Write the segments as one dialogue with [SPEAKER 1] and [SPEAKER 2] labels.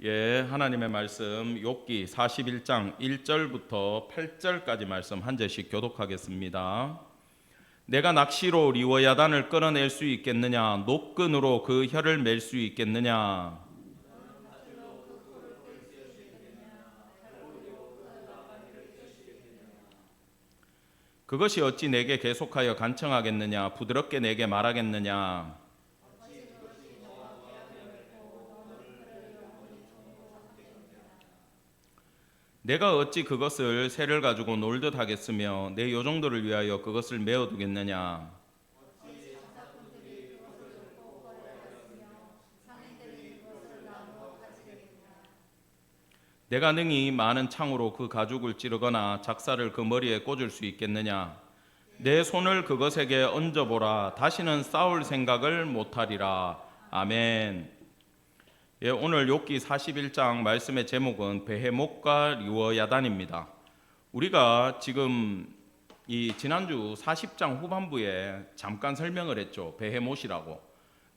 [SPEAKER 1] 하나님의 말씀 욥기 41장 1절부터 8절까지 말씀 한 절씩 교독하겠습니다. 내가 낚시로 리워야단을 끌어낼 수 있겠느냐? 노끈으로 그 혀를 맬 수 있겠느냐? 그것이 어찌 내게 계속하여 간청하겠느냐? 부드럽게 내게 말하겠느냐? 내가 어찌 그것을 새를 가지고 놀듯 하겠으며 내 요정도를 위하여 그것을 메어두겠느냐? 내가 능히 많은 창으로 그 가죽을 찌르거나 작사를 그 머리에 꽂을 수 있겠느냐? 내 손을 그것에게 얹어보라. 다시는 싸울 생각을 못하리라. 아멘. 오늘 욥기 41장 말씀의 제목은 베헤못과 리워야단입니다. 우리가 지금 이 지난주 40장 후반부에 잠깐 설명을 했죠. 베헤못이라고.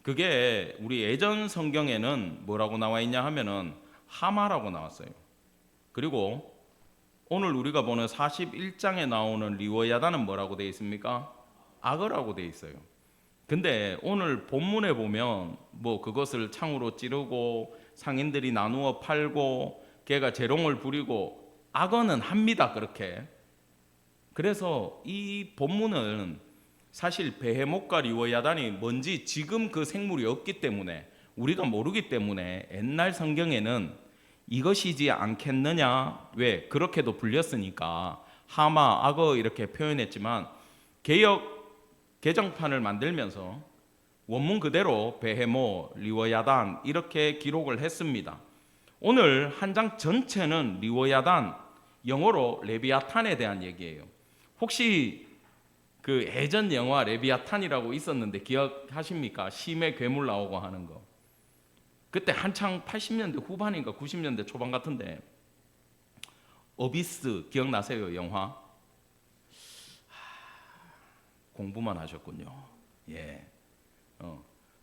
[SPEAKER 1] 그게 우리 예전 성경에는 뭐라고 나와 있냐 하면은 하마라고 나왔어요. 그리고 오늘 우리가 보는 41장에 나오는 리워야단은 뭐라고 되어 있습니까? 악어라고 되어 있어요. 근데 오늘 본문에 보면 뭐 그것을 창으로 찌르고 상인들이 나누어 팔고 걔가 재롱을 부리고 악어는 합니다. 그렇게. 그래서 이 본문은 사실 베헤못과 리워야단이 뭔지 지금 그 생물이 없기 때문에 우리가 모르기 때문에 옛날 성경에는 이것이지 않겠느냐, 왜 그렇게도 불렸으니까 하마, 악어 이렇게 표현했지만 개역 개정판을 만들면서 원문 그대로 베헤못, 리워야단 이렇게 기록을 했습니다. 오늘 한 장 전체는 리워야단, 영어로 레비아탄에 대한 얘기예요. 혹시 그 예전 영화 레비아탄이라고 있었는데 기억하십니까? 심해 괴물 나오고 하는 거. 그때 한창 80년대 후반인가 90년대 초반 같은데 어비스 기억나세요? 영화? 공부만 하셨군요.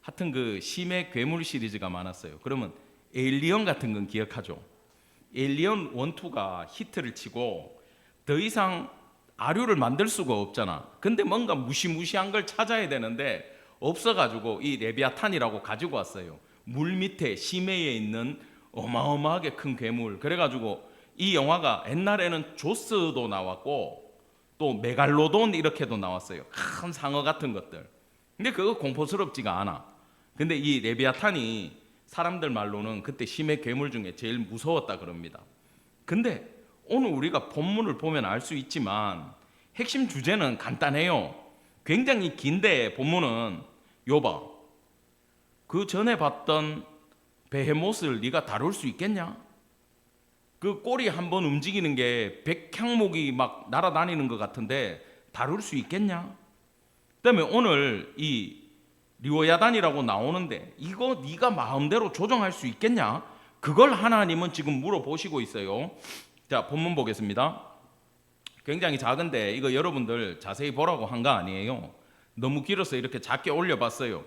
[SPEAKER 1] 하여튼 그 심해 괴물 시리즈가 많았어요. 그러면 에일리언 같은 건 기억하죠? 에일리언 1, 2가 히트를 치고 더 이상 아류를 만들 수가 없잖아. 근데 뭔가 무시무시한 걸 찾아야 되는데 없어가지고 이 레비아탄이라고 가지고 왔어요. 물 밑에 심해에 있는 어마어마하게 큰 괴물. 그래가지고 이 영화가 옛날에는 조스도 나왔고 또 메갈로돈 이렇게도 나왔어요. 큰 상어 같은 것들. 근데 그거 공포스럽지가 않아. 근데 이 레비아탄이 사람들 말로는 그때 심해 괴물 중에 제일 무서웠다 그럽니다. 근데 오늘 우리가 본문을 보면 알 수 있지만 핵심 주제는 간단해요. 굉장히 긴데 본문은 요봐. 그 전에 봤던 베헤못을 네가 다룰 수 있겠냐? 그 꼬리 한번 움직이는 게 백향목이 막 날아다니는 것 같은데 다룰 수 있겠냐? 그다음에 오늘 이 리워야단이라고 나오는데 이거 네가 마음대로 조정할 수 있겠냐? 그걸 하나님은 지금 물어보시고 있어요. 자, 본문 보겠습니다. 굉장히 작은데 이거 여러분들 자세히 보라고 한 거 아니에요. 너무 길어서 이렇게 작게 올려봤어요.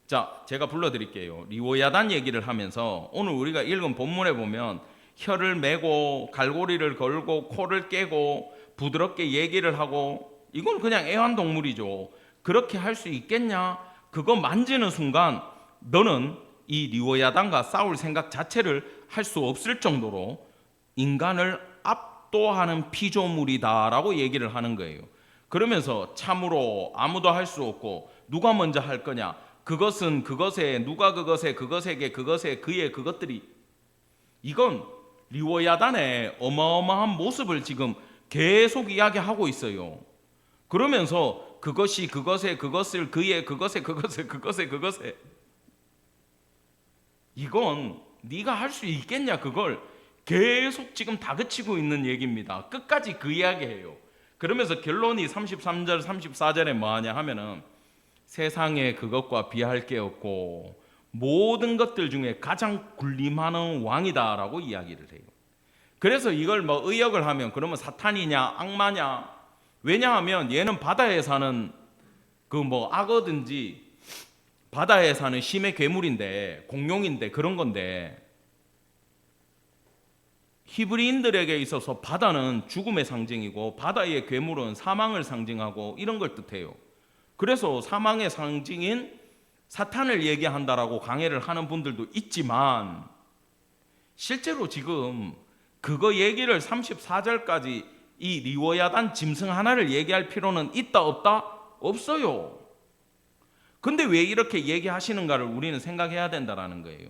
[SPEAKER 1] 자, 제가 불러드릴게요. 리워야단 얘기를 하면서 오늘 우리가 읽은 본문에 보면 혀를 매고 갈고리를 걸고 코를 깨고 부드럽게 얘기를 하고 이건 그냥 애완동물이죠. 그렇게 할 수 있겠냐? 그거 만지는 순간 너는 이 리워야단과 싸울 생각 자체를 할 수 없을 정도로 인간을 압도하는 피조물이다라고 얘기를 하는 거예요. 그러면서 참으로 아무도 할 수 없고 누가 먼저 할 거냐? 그것은 그것에 누가 그것에게 그의 그것들이 이건 리워야단의 어마어마한 모습을 지금 계속 이야기하고 있어요. 그러면서 그것이 그것에 그것을 그의 그것에 이건 네가 할 수 있겠냐? 그걸 계속 지금 다그치고 있는 얘기입니다. 끝까지 그 이야기예요. 그러면서 결론이 33절 34절에 뭐하냐 하면은 세상에 그것과 비할 게 없고 모든 것들 중에 가장 군림하는 왕이다라고 이야기를 해요. 그래서 이걸 뭐 의역을 하면 그러면 사탄이냐 악마냐? 왜냐하면 얘는 바다에 사는 그 뭐 악어든지 바다에 사는 심해 괴물인데 공룡인데 그런 건데 히브리인들에게 있어서 바다는 죽음의 상징이고 바다의 괴물은 사망을 상징하고 이런 걸 뜻해요. 그래서 사망의 상징인 사탄을 얘기한다라고 강해를 하는 분들도 있지만 실제로 지금 그거 얘기를 34절까지 이 리워야단 짐승 하나를 얘기할 필요는 있다 없다? 없어요. 근데 왜 이렇게 얘기하시는가를 우리는 생각해야 된다라는 거예요.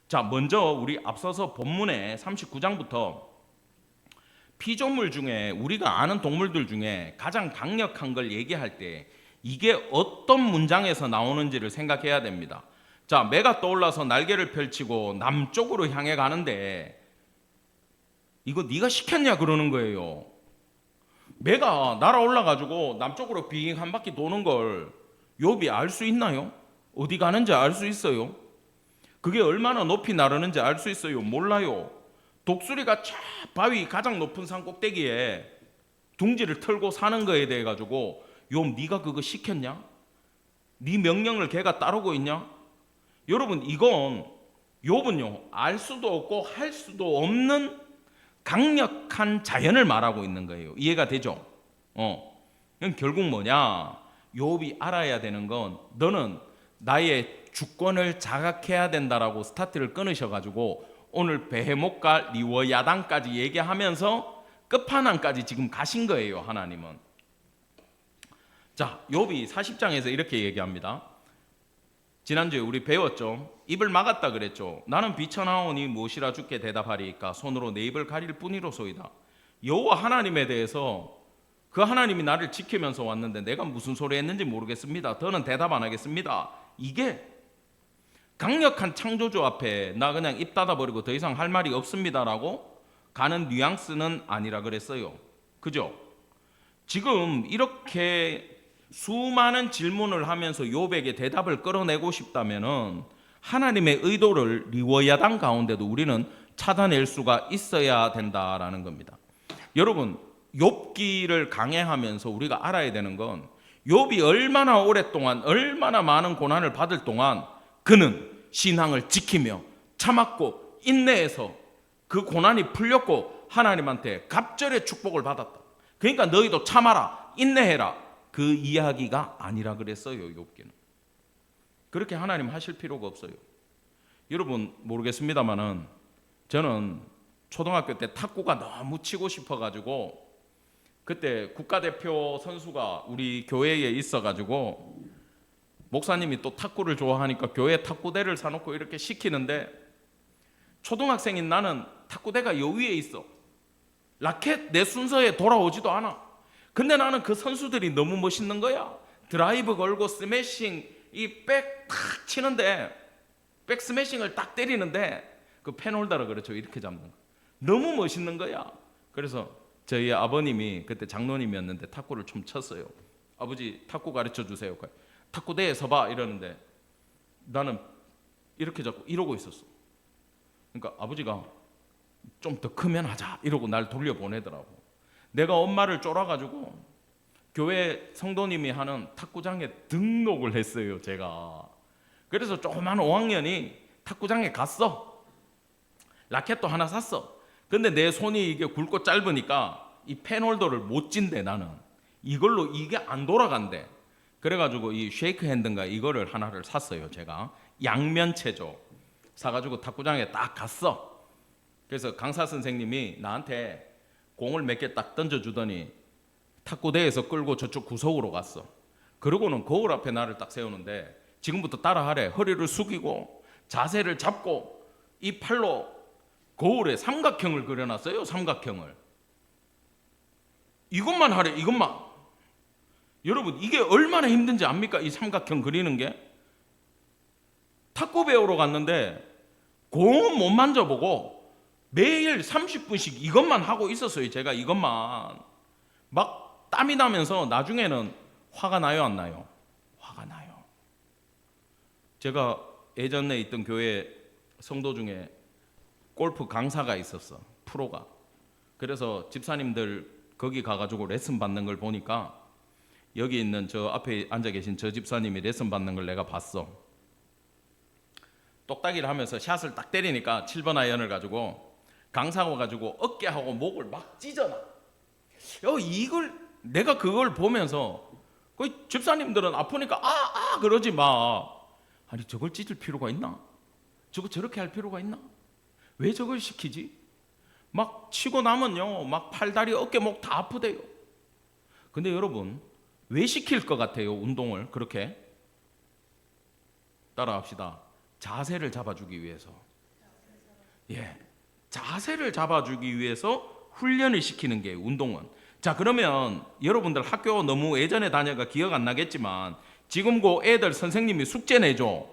[SPEAKER 1] 자, 먼저 우리 앞서서 본문의 39장부터 피조물 중에 우리가 아는 동물들 중에 가장 강력한 걸 얘기할 때 이게 어떤 문장에서 나오는지를 생각해야 됩니다. 자, 매가 떠올라서 날개를 펼치고 남쪽으로 향해 가는데 이거 네가 시켰냐 그러는 거예요. 매가 날아올라 가지고 남쪽으로 빙 한 바퀴 도는 걸 욥이 알 수 있나요? 어디 가는지 알 수 있어요? 그게 얼마나 높이 나르는지 알 수 있어요? 몰라요. 독수리가 저 바위 가장 높은 산 꼭대기에 둥지를 털고 사는 거에 대해 가지고 욥 네가 그거 시켰냐? 네 명령을 걔가 따르고 있냐? 여러분 이건 욥은요 알 수도 없고 할 수도 없는 강력한 자연을 말하고 있는 거예요. 이해가 되죠? 결국 뭐냐? 욥이 알아야 되는 건 너는 나의 주권을 자각해야 된다라고 스타트를 끊으셔가지고 오늘 베헤못과 리워야단까지 얘기하면서 끝판왕까지 지금 가신 거예요. 하나님은. 자, 욥이 40장에서 이렇게 얘기합니다. 지난주에 우리 배웠죠. 입을 막았다 그랬죠. 나는 비천하오니 무엇이라 주께 대답하리이까 손으로 내 입을 가릴 뿐이로소이다. 여호와 하나님에 대해서 그 하나님이 나를 지키면서 왔는데 내가 무슨 소리 했는지 모르겠습니다. 더는 대답 안 하겠습니다. 이게 강력한 창조주 앞에 나 그냥 입 닫아버리고 더 이상 할 말이 없습니다라고 가는 뉘앙스는 아니라 그랬어요. 그죠? 지금 이렇게 수많은 질문을 하면서 욥에게 대답을 끌어내고 싶다면은 하나님의 의도를 리워야단 가운데도 우리는 찾아낼 수가 있어야 된다라는 겁니다. 여러분, 욥기를 강해하면서 우리가 알아야 되는 건 욥이 얼마나 오랫동안 얼마나 많은 고난을 받을 동안 그는 신앙을 지키며 참았고 인내해서 그 고난이 풀렸고 하나님한테 갑절의 축복을 받았다. 그러니까 너희도 참아라, 인내해라. 그 이야기가 아니라 그랬어요. 욥기는. 그렇게 하나님 하실 필요가 없어요. 여러분 모르겠습니다만은 저는 초등학교 때 탁구가 너무 치고 싶어가지고 그때 국가대표 선수가 우리 교회에 있어가지고 목사님이 또 탁구를 좋아하니까 교회 탁구대를 사놓고 이렇게 시키는데 초등학생인 나는 탁구대가 요 위에 있어. 라켓 내 순서에 돌아오지도 않아. 근데 나는 그 선수들이 너무 멋있는 거야. 드라이브 걸고 스매싱 이 백 탁 치는데 백 스매싱을 딱 때리는데 그 펜홀더라 그렇죠. 이렇게 잡는 거. 너무 멋있는 거야. 그래서 저희 아버님이 그때 장로님이었는데 탁구를 좀 쳤어요. 아버지 탁구 가르쳐 주세요. 탁구대에 서봐 이러는데 나는 이렇게 잡고 이러고 있었어. 그러니까 아버지가 좀 더 크면 하자 이러고 날 돌려보내더라고. 내가 엄마를 쫄아가지고 교회 성도님이 하는 탁구장에 등록을 했어요. 제가. 그래서 조그만 5학년이 탁구장에 갔어. 라켓도 하나 샀어. 근데 내 손이 이게 굵고 짧으니까 이 펜홀더를 못 쥔대. 나는 이걸로 이게 안 돌아간대. 그래가지고 이 쉐이크 핸드인가 이거를 하나를 샀어요. 제가 양면체조 사가지고 탁구장에 딱 갔어. 그래서 강사 선생님이 나한테 공을 몇 개 딱 던져주더니 탁구대에서 끌고 저쪽 구석으로 갔어. 그러고는 거울 앞에 나를 딱 세우는데 지금부터 따라하래. 허리를 숙이고 자세를 잡고 이 팔로 거울에 삼각형을 그려놨어요. 삼각형을. 이것만 하래. 이것만. 여러분 이게 얼마나 힘든지 압니까? 이 삼각형 그리는 게. 탁구 배우러 갔는데 공은 못 만져보고 매일 30분씩 이것만 하고 있었어요. 제가 이것만. 막 땀이 나면서 나중에는 화가 나요 안 나요? 화가 나요. 제가 예전에 있던 교회 성도 중에 골프 강사가 있었어. 프로가. 그래서 집사님들 거기 가가지고 레슨 받는 걸 보니까 여기 있는 저 앞에 앉아 계신 저 집사님이 레슨 받는 걸 내가 봤어. 똑딱이를 하면서 샷을 딱 때리니까 7번 아이언을 가지고 강사 와가지고 어깨하고 목을 막 찢어놔. 이걸 내가 그걸 보면서 그 집사님들은 아프니까 그러지 마. 아니 저걸 찢을 필요가 있나? 저거 저렇게 할 필요가 있나? 왜 저걸 시키지? 막 치고 나면요 막 팔다리 어깨 목 다 아프대요. 근데 여러분 왜 시킬 것 같아요? 운동을 그렇게 따라합시다. 자세를 잡아주기 위해서. 자세를 잡아주기 위해서 훈련을 시키는 게 운동은. 자, 그러면 여러분들 학교 너무 예전에 다녀가 기억 안 나겠지만 지금 그 애들 선생님이 숙제 내줘.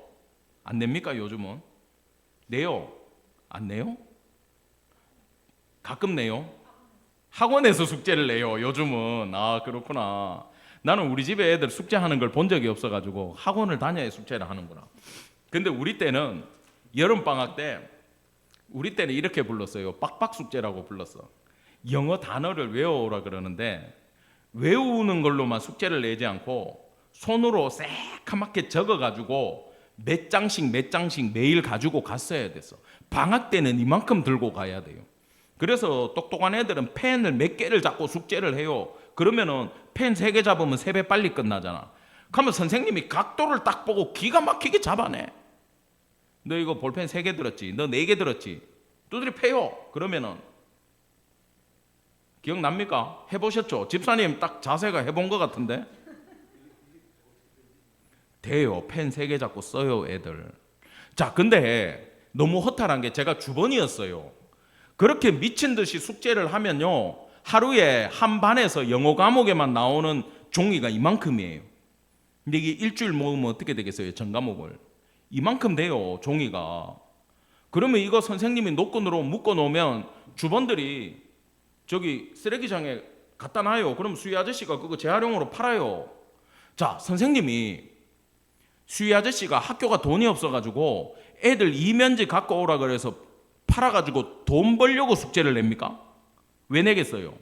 [SPEAKER 1] 안 냅니까 요즘은? 내요? 안 내요? 가끔 내요? 학원에서 숙제를 내요 요즘은. 그렇구나. 나는 우리 집에 애들 숙제하는 걸 본 적이 없어가지고 학원을 다녀야 숙제를 하는구나. 근데 우리 때는 여름방학 때 우리 때는 이렇게 불렀어요. 빡빡 숙제라고 불렀어. 영어 단어를 외워오라 그러는데 외우는 걸로만 숙제를 내지 않고 손으로 새카맣게 적어가지고 몇 장씩 매일 가지고 갔어야 됐어. 방학 때는 이만큼 들고 가야 돼요. 그래서 똑똑한 애들은 펜을 몇 개를 잡고 숙제를 해요. 그러면은 펜 3개 잡으면 3배 빨리 끝나잖아. 그러면 선생님이 각도를 딱 보고 기가 막히게 잡아내. 너 이거 볼펜 3개 들었지? 너 4개 들었지? 두드려 패요. 그러면은 기억납니까? 해보셨죠? 집사님 딱 자세가 해본 것 같은데? 돼요. 펜 3개 잡고 써요 애들. 자, 근데 너무 허탈한 게 제가 주번이었어요. 그렇게 미친 듯이 숙제를 하면요 하루에 한 반에서 영어 과목에만 나오는 종이가 이만큼이에요. 근데 이게 일주일 모으면 어떻게 되겠어요? 전 과목을 이만큼 돼요 종이가. 그러면 이거 선생님이 노건으로 묶어 놓으면 주번들이 저기 쓰레기장에 갖다 놔요. 그럼 수희 아저씨가 그거 재활용으로 팔아요. 자, 선생님이 수희 아저씨가 학교가 돈이 없어가지고 애들 이면지 갖고 오라 그래서 팔아가지고 돈 벌려고 숙제를 냅니까? 왜 내겠어요?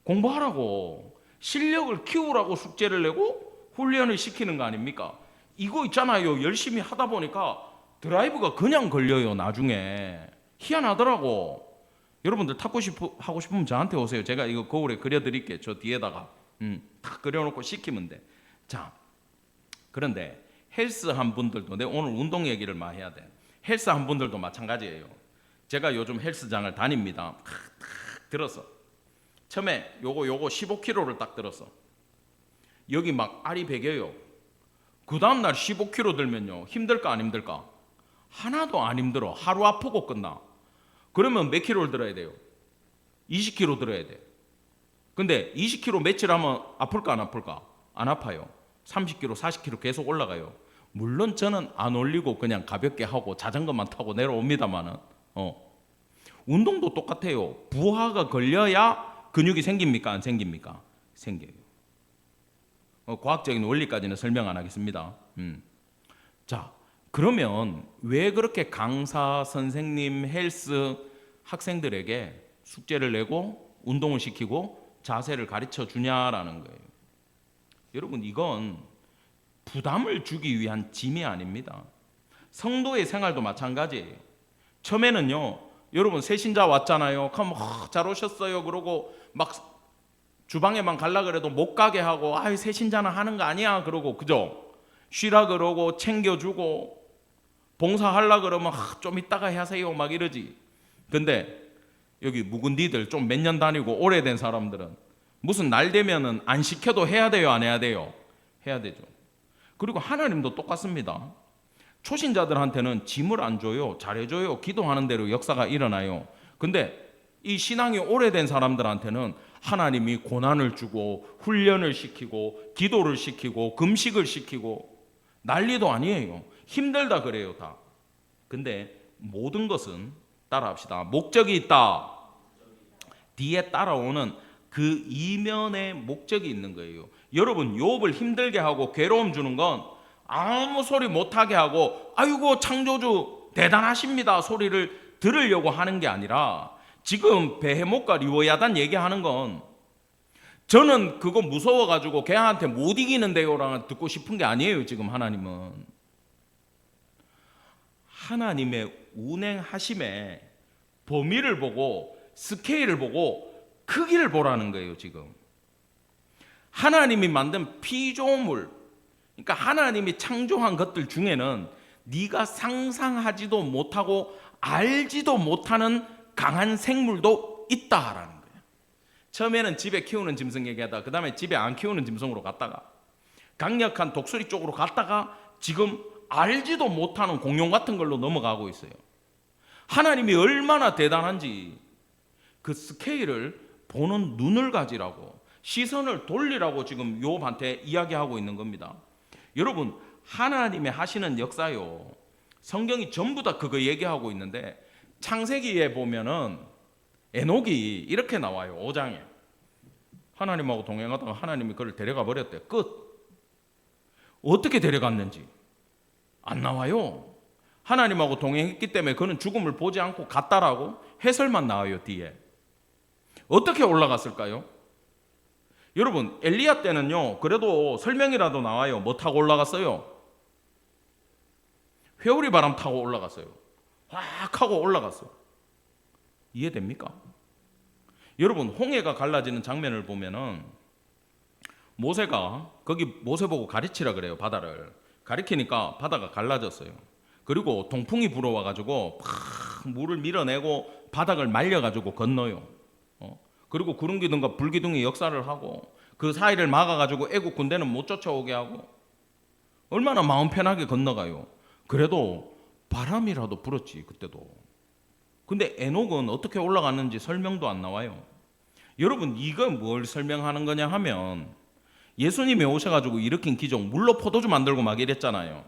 [SPEAKER 1] 공부하라고, 실력을 키우라고 숙제를 내고 훈련을 시키는 거 아닙니까? 이거 있잖아요. 열심히 하다 보니까 드라이브가 그냥 걸려요. 나중에 희한하더라고. 여러분들 하고 싶으면 저한테 오세요. 제가 이거 거울에 그려드릴게요. 저 뒤에다가 다 그려놓고 시키면 돼. 자, 그런데 헬스 한 분들도, 내가 오늘 운동 얘기를 많이 해야 돼. 헬스 한 분들도 마찬가지예요. 제가 요즘 헬스장을 다닙니다. 탁 들었어. 처음에 요거 15kg를 딱 들었어. 여기 막 알이 배겨요. 그 다음날 15kg 들면요 힘들까 안 힘들까? 하나도 안 힘들어. 하루 아프고 끝나. 그러면 몇 킬로를 들어야 돼요? 20kg 들어야 돼. 근데 20kg 며칠 하면 아플까 안 아플까? 안 아파요. 30kg 40kg 계속 올라가요. 물론 저는 안 올리고 그냥 가볍게 하고 자전거만 타고 내려옵니다만은 운동도 똑같아요. 부하가 걸려야 근육이 생깁니까 안 생깁니까? 생겨요. 과학적인 원리까지는 설명 안 하겠습니다. 자, 그러면 왜 그렇게 강사, 선생님, 헬스 학생들에게 숙제를 내고 운동을 시키고 자세를 가르쳐 주냐라는 거예요. 여러분, 이건 부담을 주기 위한 짐이 아닙니다. 성도의 생활도 마찬가지예요. 처음에는요, 여러분 새신자 왔잖아요. 그럼 잘 오셨어요. 그러고 막 주방에만 갈라 그래도 못 가게 하고, 새신자는 하는 거 아니야. 그러고 그죠? 쉬라 그러고 챙겨주고 봉사하려 그러면 좀 이따가 하세요 막 이러지. 근데 여기 묵은디들 좀 몇 년 다니고 오래된 사람들은 무슨 날 되면은 안 시켜도 해야 돼요 안 해야 돼요? 해야 되죠. 그리고 하나님도 똑같습니다. 초신자들한테는 짐을 안 줘요. 잘해줘요. 기도하는 대로 역사가 일어나요. 근데 이 신앙이 오래된 사람들한테는 하나님이 고난을 주고 훈련을 시키고 기도를 시키고 금식을 시키고 난리도 아니에요. 힘들다 그래요 다. 근데 모든 것은 따라합시다. 목적이 있다. 뒤에 따라오는 그 이면의 목적이 있는 거예요. 여러분, 욥을 힘들게 하고 괴로움 주는 건 아무 소리 못하게 하고 아이고 창조주 대단하십니다 소리를 들으려고 하는 게 아니라, 지금 베헤못과 리워야단 얘기하는 건 저는 그거 무서워가지고 걔한테 못 이기는데요라고 듣고 싶은 게 아니에요. 지금 하나님은 하나님의 운행하심의 범위를 보고 스케일을 보고 크기를 보라는 거예요. 지금 하나님이 만든 피조물, 그러니까 하나님이 창조한 것들 중에는 네가 상상하지도 못하고 알지도 못하는 강한 생물도 있다라는 거예요. 처음에는 집에 키우는 짐승 얘기하다가 그 다음에 집에 안 키우는 짐승으로 갔다가 강력한 독수리 쪽으로 갔다가 지금 알지도 못하는 공룡 같은 걸로 넘어가고 있어요. 하나님이 얼마나 대단한지 그 스케일을 보는 눈을 가지라고, 시선을 돌리라고 지금 욥한테 이야기하고 있는 겁니다. 여러분, 하나님의 하시는 역사요, 성경이 전부 다 그거 얘기하고 있는데 창세기에 보면은 에녹이 이렇게 나와요. 5장에 하나님하고 동행하다가 하나님이 그를 데려가 버렸대. 끝. 어떻게 데려갔는지 안 나와요. 하나님하고 동행했기 때문에 그는 죽음을 보지 않고 갔다라고 해설만 나와요. 뒤에 어떻게 올라갔을까요? 여러분, 엘리야 때는요 그래도 설명이라도 나와요. 뭐 타고 올라갔어요? 회오리 바람 타고 올라갔어요. 확 하고 올라갔어요. 이해됩니까? 여러분, 홍해가 갈라지는 장면을 보면은 모세가 거기 모세 보고 가르치라 그래요. 바다를 가리키니까 바다가 갈라졌어요. 그리고 동풍이 불어와가지고 팍 물을 밀어내고 바닥을 말려가지고 건너요. 그리고 구름기둥과 불기둥이 역사를 하고 그 사이를 막아가지고 애국 군대는 못 쫓아오게 하고 얼마나 마음 편하게 건너가요. 그래도 바람이라도 불었지 그때도. 근데 에녹은 어떻게 올라갔는지 설명도 안 나와요. 여러분, 이거 뭘 설명하는 거냐 하면 예수님이 오셔가지고 일으킨 기적, 물로 포도주 만들고 막 이랬잖아요.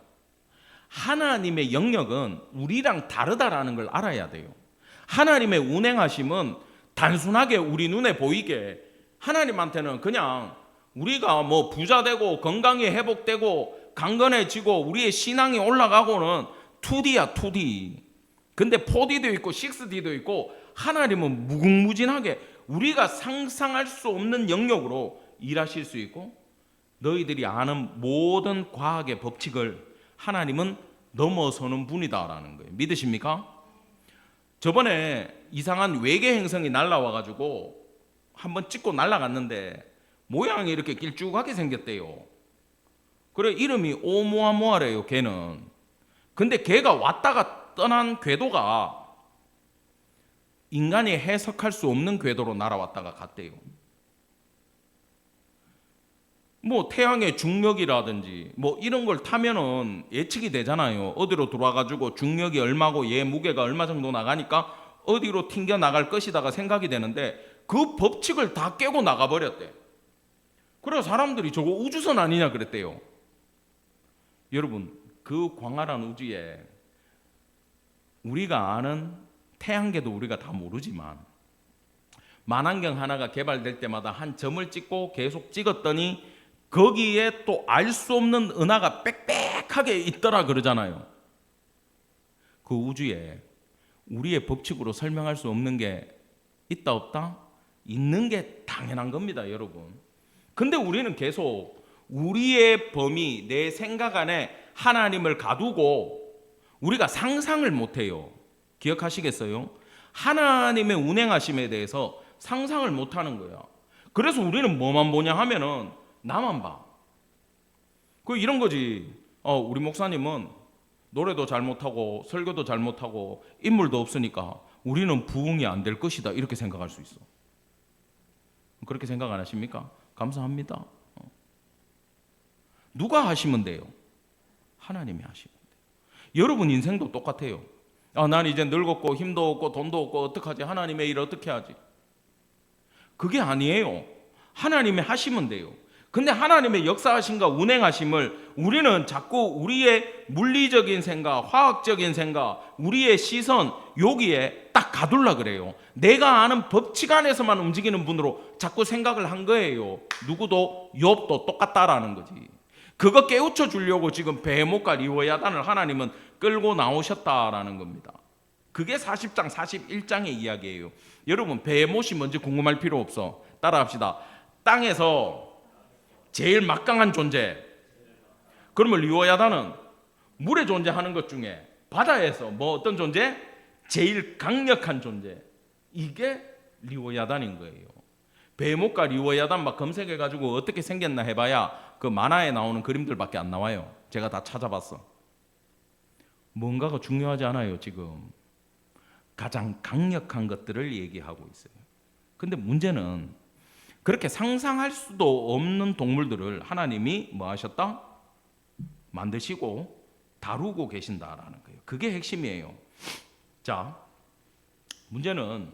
[SPEAKER 1] 하나님의 영역은 우리랑 다르다라는 걸 알아야 돼요. 하나님의 운행하심은 단순하게 우리 눈에 보이게, 하나님한테는 그냥 우리가 뭐 부자 되고 건강이 회복되고 강건해지고 우리의 신앙이 올라가고는 2D야 2D. 근데 4D도 있고 6D도 있고 하나님은 무궁무진하게 우리가 상상할 수 없는 영역으로 일하실 수 있고 너희들이 아는 모든 과학의 법칙을 하나님은 넘어서는 분이다라는 거예요. 믿으십니까? 저번에 이상한 외계 행성이 날라와가지고 한번 찍고 날아갔는데 모양이 이렇게 길쭉하게 생겼대요. 그래 이름이 오umuamua래요. 걔는. 근데 걔가 왔다가 떠난 궤도가 인간이 해석할 수 없는 궤도로 날아왔다가 갔대요. 뭐 태양의 중력이라든지 뭐 이런 걸 타면은 예측이 되잖아요. 어디로 들어와가지고 중력이 얼마고 얘 무게가 얼마 정도 나가니까 어디로 튕겨 나갈 것이다가 생각이 되는데 그 법칙을 다 깨고 나가버렸대. 그래서 사람들이 저거 우주선 아니냐 그랬대요. 여러분, 그 광활한 우주에 우리가 아는 태양계도 우리가 다 모르지만 만안경 하나가 개발될 때마다 한 점을 찍고 계속 찍었더니 거기에 또 알 수 없는 은하가 빽빽하게 있더라 그러잖아요. 그 우주에 우리의 법칙으로 설명할 수 없는 게 있다 없다? 있는 게 당연한 겁니다, 여러분. 근데 우리는 계속 우리의 범위, 내 생각 안에 하나님을 가두고 우리가 상상을 못해요. 기억하시겠어요? 하나님의 운행하심에 대해서 상상을 못하는 거야. 그래서 우리는 뭐만 보냐 하면은 나만 봐. 그 이런 거지. 우리 목사님은 노래도 잘 못하고 설교도 잘 못하고 인물도 없으니까 우리는 부흥이 안 될 것이다. 이렇게 생각할 수 있어. 그렇게 생각 안 하십니까? 감사합니다. 누가 하시면 돼요? 하나님이 하시면 돼요. 여러분 인생도 똑같아요. 난 이제 늙었고 힘도 없고 돈도 없고 어떡하지? 하나님의 일 어떻게 하지? 그게 아니에요. 하나님이 하시면 돼요. 근데 하나님의 역사하심과 운행하심을 우리는 자꾸 우리의 물리적인 생각, 화학적인 생각, 우리의 시선 여기에 딱 가둘라 그래요. 내가 아는 법칙 안에서만 움직이는 분으로 자꾸 생각을 한 거예요. 누구도 욥도 똑같다라는 거지. 그거 깨우쳐 주려고 지금 베헤못과 리워야단을 하나님은 끌고 나오셨다라는 겁니다. 그게 40장, 41장의 이야기예요. 여러분, 베헤못이 뭔지 궁금할 필요 없어. 따라합시다. 땅에서 제일 막강한 존재. 그러면 리워야단은 물에 존재하는 것 중에 바다에서 뭐 어떤 존재? 제일 강력한 존재. 이게 리워야단인 거예요. 베모과 리워야단 막 검색해가지고 어떻게 생겼나 해봐야 그 만화에 나오는 그림들밖에 안 나와요. 제가 다 찾아봤어. 뭔가가 중요하지 않아요. 지금 가장 강력한 것들을 얘기하고 있어요. 근데 문제는 그렇게 상상할 수도 없는 동물들을 하나님이 뭐 하셨다? 만드시고 다루고 계신다라는 거예요. 그게 핵심이에요. 자, 문제는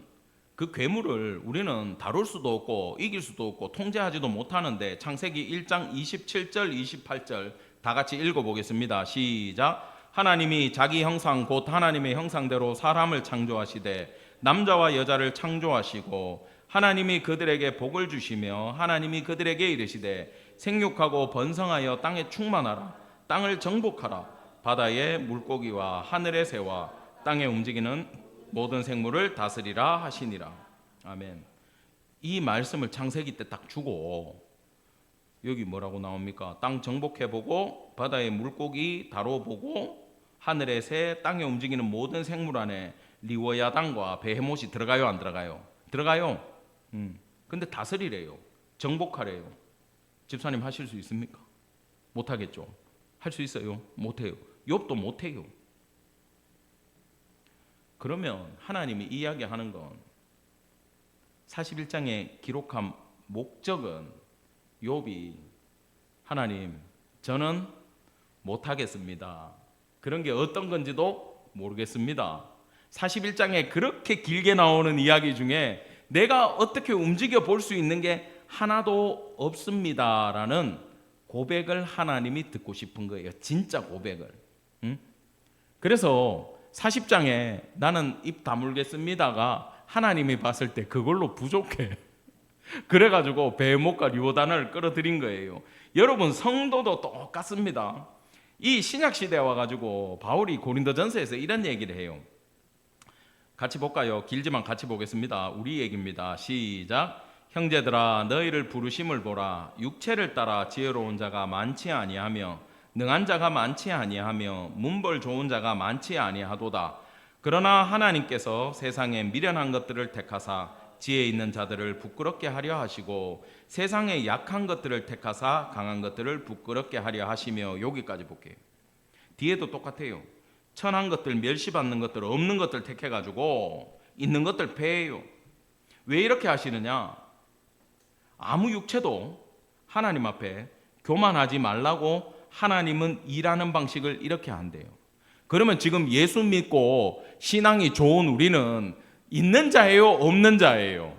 [SPEAKER 1] 그 괴물을 우리는 다룰 수도 없고 이길 수도 없고 통제하지도 못하는데 창세기 1장 27절 28절 다 같이 읽어보겠습니다. 시작. 하나님이 자기 형상 곧 하나님의 형상대로 사람을 창조하시되 남자와 여자를 창조하시고 하나님이 그들에게 복을 주시며 하나님이 그들에게 이르시되 생육하고 번성하여 땅에 충만하라. 땅을 정복하라. 바다의 물고기와 하늘의 새와 땅에 움직이는 모든 생물을 다스리라 하시니라. 아멘. 이 말씀을 창세기 때 딱 주고 여기 뭐라고 나옵니까? 땅 정복해보고 바다의 물고기 다뤄보고 하늘의 새, 땅에 움직이는 모든 생물 안에 리워야단과 베헤못이 들어가요? 안 들어가요? 들어가요. 근데 다스리래요. 정복하래요. 집사님 하실 수 있습니까? 못하겠죠. 할 수 있어요? 못해요. 욥도 못해요. 그러면 하나님이 이야기하는 건 41장에 기록한 목적은 욥이 하나님 저는 못하겠습니다. 그런 게 어떤 건지도 모르겠습니다. 41장에 그렇게 길게 나오는 이야기 중에 내가 어떻게 움직여 볼 수 있는 게 하나도 없습니다라는 고백을 하나님이 듣고 싶은 거예요. 진짜 고백을. 그래서 40장에 나는 입 다물겠습니다가 하나님이 봤을 때 그걸로 부족해. 그래가지고 베헤못과 리워단을 끌어들인 거예요. 여러분 성도도 똑같습니다. 이 신약시대에 와가지고 바울이 고린도전서에서 이런 얘기를 해요. 같이 볼까요? 길지만 같이 보겠습니다. 우리 얘기입니다. 시작. 형제들아 너희를 부르심을 보라. 육체를 따라 지혜로운 자가 많지 아니하며 능한 자가 많지 아니하며 문벌 좋은 자가 많지 아니하도다. 그러나 하나님께서 세상에 미련한 것들을 택하사 지혜 있는 자들을 부끄럽게 하려 하시고 세상에 약한 것들을 택하사 강한 것들을 부끄럽게 하려 하시며. 여기까지 볼게요. 뒤에도 똑같아요. 천한 것들, 멸시받는 것들, 없는 것들 택해가지고 있는 것들 폐해요. 왜 이렇게 하시느냐? 아무 육체도 하나님 앞에 교만하지 말라고 하나님은 일하는 방식을 이렇게 한대요. 그러면 지금 예수 믿고 신앙이 좋은 우리는 있는 자예요? 없는 자예요?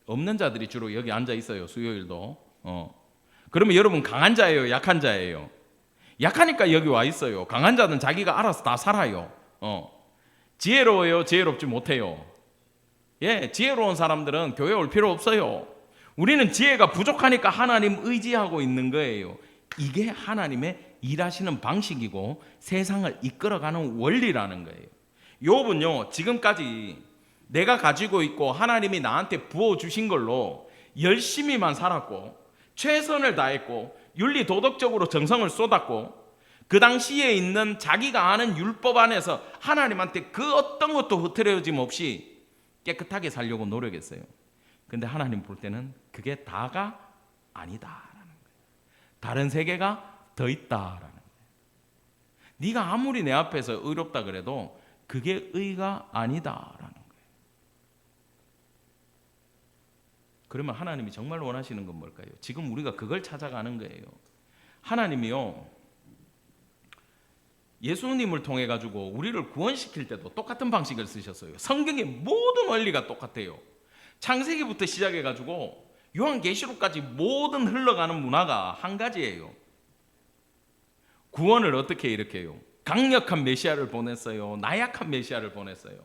[SPEAKER 1] 없는 자들이 주로 여기 앉아 있어요. 수요일도. 그러면 여러분 강한 자예요? 약한 자예요? 약하니까 여기 와 있어요. 강한 자는 자기가 알아서 다 살아요. 지혜로워요? 지혜롭지 못해요? 예, 지혜로운 사람들은 교회 올 필요 없어요. 우리는 지혜가 부족하니까 하나님 의지하고 있는 거예요. 이게 하나님의 일하시는 방식이고 세상을 이끌어가는 원리라는 거예요. 욥은요, 지금까지 내가 가지고 있고 하나님이 나한테 부어주신 걸로 열심히만 살았고 최선을 다했고 윤리 도덕적으로 정성을 쏟았고 그 당시에 있는 자기가 아는 율법 안에서 하나님한테 그 어떤 것도 흐트러짐 없이 깨끗하게 살려고 노력했어요. 근데 하나님 볼 때는 그게 다가 아니다라는 거예요. 다른 세계가 더 있다라는 거예요. 네가 아무리 내 앞에서 의롭다 그래도 그게 의가 아니다라는 거예요. 그러면 하나님이 정말 원하시는 건 뭘까요? 지금 우리가 그걸 찾아가는 거예요. 하나님이요, 예수님을 통해 가지고 우리를 구원시킬 때도 똑같은 방식을 쓰셨어요. 성경의 모든 원리가 똑같아요. 창세기부터 시작해 가지고 요한계시록까지 모든 흘러가는 문화가 한 가지예요. 구원을 어떻게 이렇게 해요? 강력한 메시아를 보냈어요? 나약한 메시아를 보냈어요?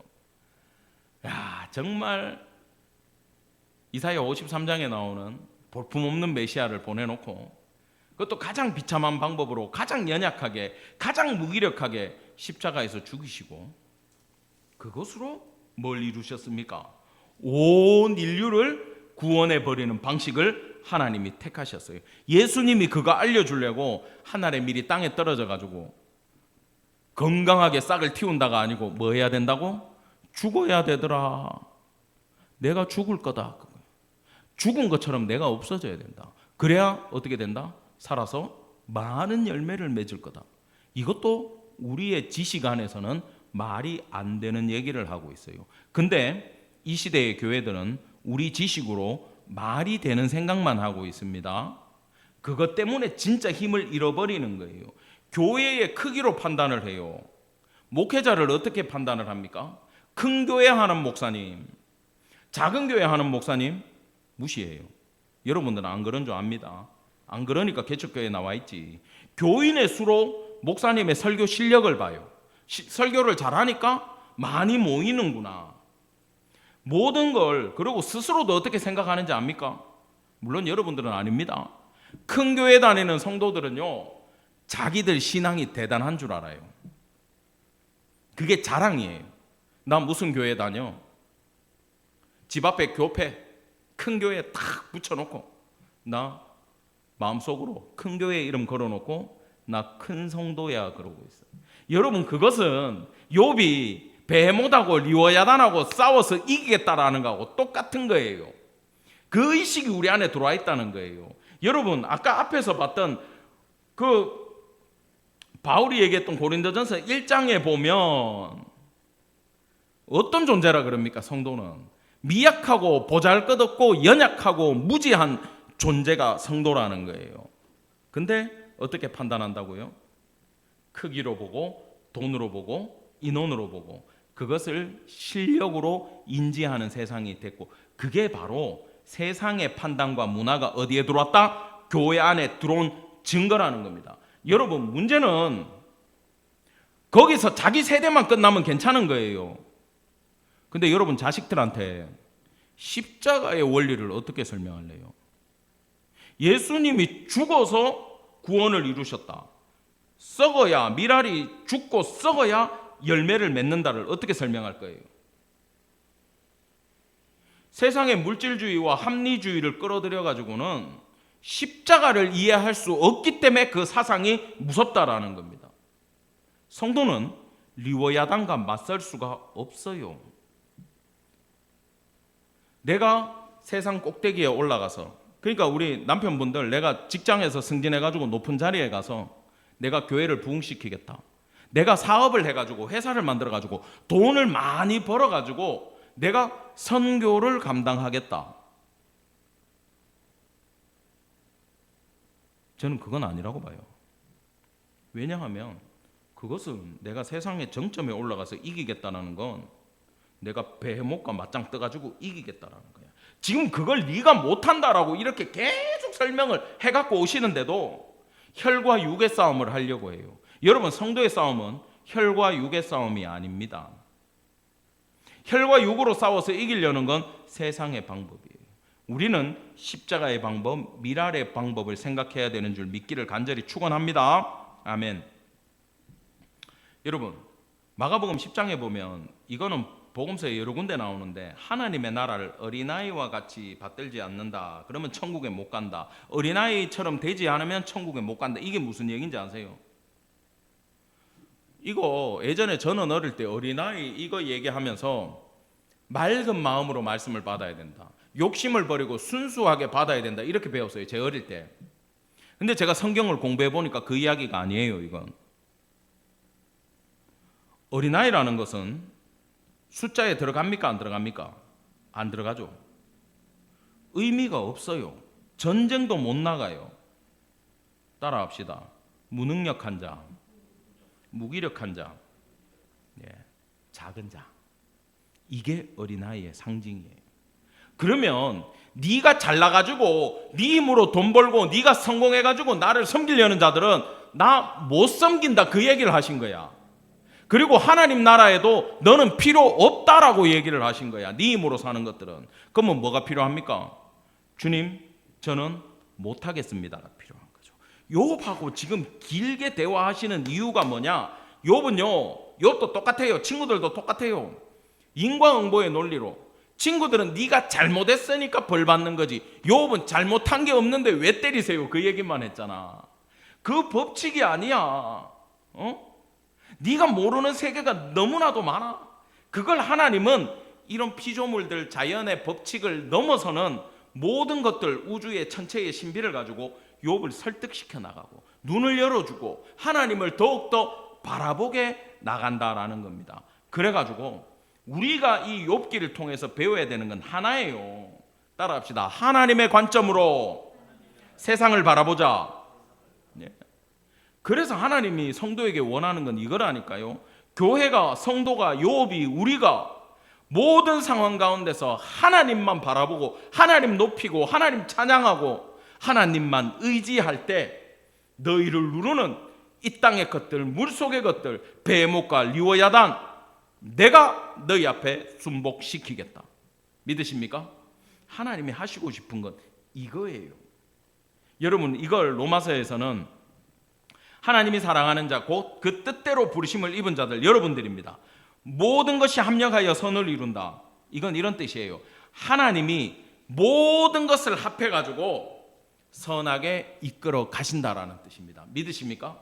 [SPEAKER 1] 야, 정말 이사야 53장에 나오는 볼품없는 메시아를 보내놓고 그것도 가장 비참한 방법으로 가장 연약하게 가장 무기력하게 십자가에서 죽이시고 그것으로 뭘 이루셨습니까? 온 인류를 구원해버리는 방식을 하나님이 택하셨어요. 예수님이 그거 알려주려고 하늘의 밀이 땅에 떨어져 가지고 건강하게 싹을 틔운다가 아니고 뭐 해야 된다고? 죽어야 되더라. 내가 죽을 거다. 죽은 것처럼 내가 없어져야 된다. 그래야 어떻게 된다? 살아서 많은 열매를 맺을 거다. 이것도 우리의 지식 안에서는 말이 안 되는 얘기를 하고 있어요. 근데 이 시대의 교회들은 우리 지식으로 말이 되는 생각만 하고 있습니다. 그것 때문에 진짜 힘을 잃어버리는 거예요. 교회의 크기로 판단을 해요. 목회자를 어떻게 판단을 합니까? 큰 교회 하는 목사님, 작은 교회 하는 목사님 무시해요. 여러분들은 안 그런 줄 압니다. 안 그러니까 개척교회에 나와 있지. 교인의 수로 목사님의 설교 실력을 봐요. 설교를 잘하니까 많이 모이는구나. 모든 걸, 그리고 스스로도 어떻게 생각하는지 압니까? 물론 여러분들은 아닙니다. 큰 교회 다니는 성도들은요, 자기들 신앙이 대단한 줄 알아요. 그게 자랑이에요. 나 무슨 교회 다녀? 집 앞에 교패 큰 교회에 탁 붙여놓고, 나 마음속으로 큰 교회 이름 걸어놓고 나 큰 성도야 그러고 있어요. 여러분, 그것은 욥이 베헤못하고 리워야단하고 싸워서 이기겠다라는 거하고 똑같은 거예요. 그 의식이 우리 안에 들어와 있다는 거예요. 여러분, 아까 앞에서 봤던 그 바울이 얘기했던 고린도전서 1장에 보면 어떤 존재라 그럽니까? 성도는 미약하고 보잘것없고 연약하고 무지한 존재가 성도라는 거예요. 근데 어떻게 판단한다고요? 크기로 보고, 돈으로 보고, 인원으로 보고, 그것을 실력으로 인지하는 세상이 됐고, 그게 바로 세상의 판단과 문화가 어디에 들어왔다? 교회 안에 들어온 증거라는 겁니다. 여러분, 문제는 거기서 자기 세대만 끝나면 괜찮은 거예요. 근데 여러분, 자식들한테 십자가의 원리를 어떻게 설명할래요? 예수님이 죽어서 구원을 이루셨다. 썩어야, 미랄이 죽고 썩어야 열매를 맺는다를 어떻게 설명할 거예요? 세상의 물질주의와 합리주의를 끌어들여 가지고는 십자가를 이해할 수 없기 때문에 그 사상이 무섭다라는 겁니다. 성도는 리워야단과 맞설 수가 없어요. 내가 세상 꼭대기에 올라가서, 그러니까 우리 남편분들, 내가 직장에서 승진해가지고 높은 자리에 가서 내가 교회를 부흥시키겠다, 내가 사업을 해가지고 회사를 만들어가지고 돈을 많이 벌어가지고 내가 선교를 감당하겠다, 저는 그건 아니라고 봐요. 왜냐하면 그것은 내가 세상의 정점에 올라가서 이기겠다는 건 내가 베헤못과 맞짱 떠가지고 이기겠다라는 거야. 지금 그걸 네가 못한다라고 이렇게 계속 설명을 해갖고 오시는데도 혈과 육의 싸움을 하려고 해요. 여러분, 성도의 싸움은 혈과 육의 싸움이 아닙니다. 혈과 육으로 싸워서 이기려는 건 세상의 방법이에요. 우리는 십자가의 방법, 미랄의 방법을 생각해야 되는 줄 믿기를 간절히 축원합니다. 아멘. 여러분, 마가복음 10장에 보면, 이거는 복음서에 여러 군데 나오는데, 하나님의 나라를 어린아이와 같이 받들지 않는다, 그러면 천국에 못 간다, 어린아이처럼 되지 않으면 천국에 못 간다. 이게 무슨 얘기인지 아세요? 이거 예전에 저는 어릴 때 어린아이 이거 얘기하면서 맑은 마음으로 말씀을 받아야 된다, 욕심을 버리고 순수하게 받아야 된다, 이렇게 배웠어요, 제 어릴 때. 근데 제가 성경을 공부해 보니까 그 이야기가 아니에요. 이건 어린아이라는 것은 숫자에 들어갑니까? 안 들어갑니까? 안 들어가죠. 의미가 없어요. 전쟁도 못 나가요. 따라합시다. 무능력한 자, 무기력한 자, 작은 자, 이게 어린아이의 상징이에요. 그러면 네가 잘나가지고 네 힘으로 돈 벌고 네가 성공해가지고 나를 섬기려는 자들은 나 못 섬긴다, 그 얘기를 하신 거야. 그리고 하나님 나라에도 너는 필요 없다라고 얘기를 하신 거야. 네 힘으로 사는 것들은. 그러면 뭐가 필요합니까? 주님, 저는 못하겠습니다가 필요한 거죠. 욥하고 지금 길게 대화하시는 이유가 뭐냐? 욥도 똑같아요. 친구들도 똑같아요. 인과응보의 논리로. 친구들은 네가 잘못했으니까 벌 받는 거지, 욥은 잘못한 게 없는데 왜 때리세요? 그 얘기만 했잖아. 그 법칙이 아니야. 네가 모르는 세계가 너무나도 많아. 그걸 하나님은 이런 피조물들, 자연의 법칙을 넘어서는 모든 것들, 우주의 천체의 신비를 가지고 욥을 설득시켜 나가고 눈을 열어주고 하나님을 더욱더 바라보게 나간다라는 겁니다. 그래가지고 우리가 이 욥기를 통해서 배워야 되는 건 하나예요. 따라합시다. 하나님의 관점으로 세상을 바라보자. 그래서 하나님이 성도에게 원하는 건 이거라니까요. 교회가, 성도가, 욥이, 우리가 모든 상황 가운데서 하나님만 바라보고 하나님 높이고 하나님 찬양하고 하나님만 의지할 때 너희를 누르는 이 땅의 것들, 물속의 것들, 베목과 리워야단 내가 너희 앞에 순복시키겠다. 믿으십니까? 하나님이 하시고 싶은 건 이거예요. 여러분, 이걸 로마서에서는 하나님이 사랑하는 자 곧 그 뜻대로 부르심을 입은 자들 여러분들입니다. 모든 것이 합력하여 선을 이룬다. 이건 이런 뜻이에요. 하나님이 모든 것을 합해가지고 선하게 이끌어 가신다라는 뜻입니다. 믿으십니까?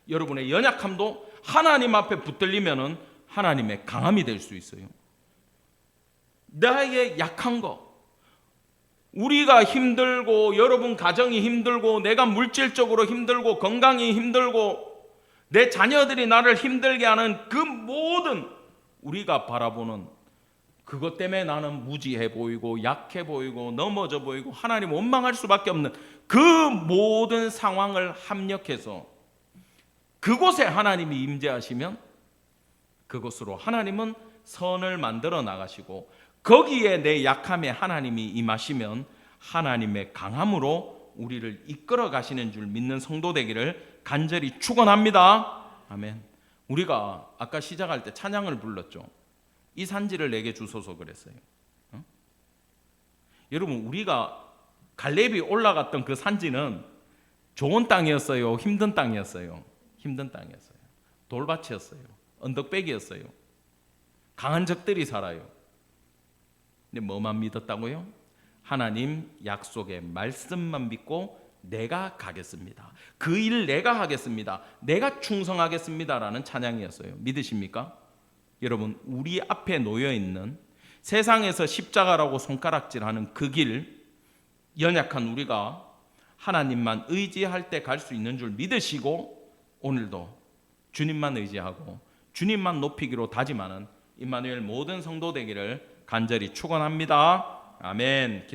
[SPEAKER 1] 여러분의 연약함도 하나님 앞에 붙들리면은 하나님의 강함이 될 수 있어요. 나의 약한 거, 우리가 힘들고 여러분 가정이 힘들고 내가 물질적으로 힘들고 건강이 힘들고 내 자녀들이 나를 힘들게 하는 그 모든 우리가 바라보는 그것 때문에 나는 무지해 보이고 약해 보이고 넘어져 보이고 하나님 원망할 수밖에 없는 그 모든 상황을 합력해서 그곳에 하나님이 임재하시면 그곳으로 하나님은 선을 만들어 나가시고 거기에 내 약함에 하나님이 임하시면 하나님의 강함으로 우리를 이끌어 가시는 줄 믿는 성도 되기를 간절히 축원합니다. 아멘. 우리가 아까 시작할 때 찬양을 불렀죠. 이 산지를 내게 주소서 그랬어요. 여러분, 우리가 갈렙이 올라갔던 그 산지는 좋은 땅이었어요? 힘든 땅이었어요? 힘든 땅이었어요. 돌밭이었어요. 언덕배기였어요. 강한 적들이 살아요. 근데 뭐만 믿었다고요? 하나님 약속의 말씀만 믿고 내가 가겠습니다. 그 일 내가 하겠습니다. 내가 충성하겠습니다라는 찬양이었어요. 믿으십니까? 여러분, 우리 앞에 놓여 있는 세상에서 십자가라고 손가락질하는 그 길, 연약한 우리가 하나님만 의지할 때 갈 수 있는 줄 믿으시고 오늘도 주님만 의지하고 주님만 높이기로 다짐하는 임마누엘 모든 성도 되기를 간절히 축원합니다. 아멘.